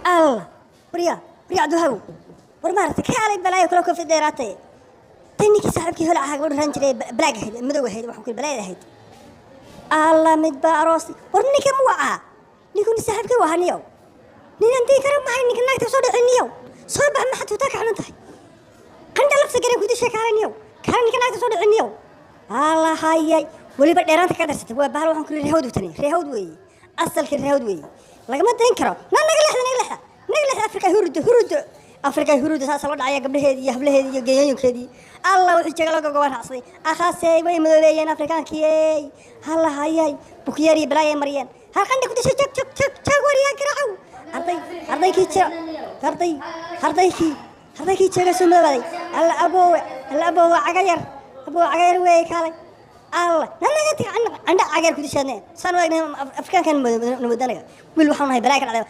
الله بريا دهو ورمارتك حالي بلاي كلكم في ديراتي تني كي صاحبك هلا حق ورنجري بلاك هيد مدو هيد وحكي بلاي هيد الله مدبا راسي ورني كم وعا نكون صاحبك وهنيو نين انتي كرم معي نك ناك تصور عنيو صوب ما حد وتاك عن انت عند لفظ قريب كنت شيك عنيو كان نك ناك تصور عنيو الله هاي ولي بديرانت كدرست waa bahal waxaan ku reehawd tani reehawd weey asalka reehawd weey lagama teen karo naga Afrika hurud saas loo dhacay gabdhaheedii iyo hablaheedii iyo geeyooyinkeedii Allah wuxuu jaga laga go'aan xasay akhaasay way madoobeeyeen Afrikaankii Allah hayay bukiyari balaay mariyeen halkan ku dishay jag wariya garaaw ardaykii jaga soo maday Allah aboo cagayar way kaalay الله لا عندك عقل كل شيء سنوات أفكار كان مدنية ويل وحنا هاي بلاك على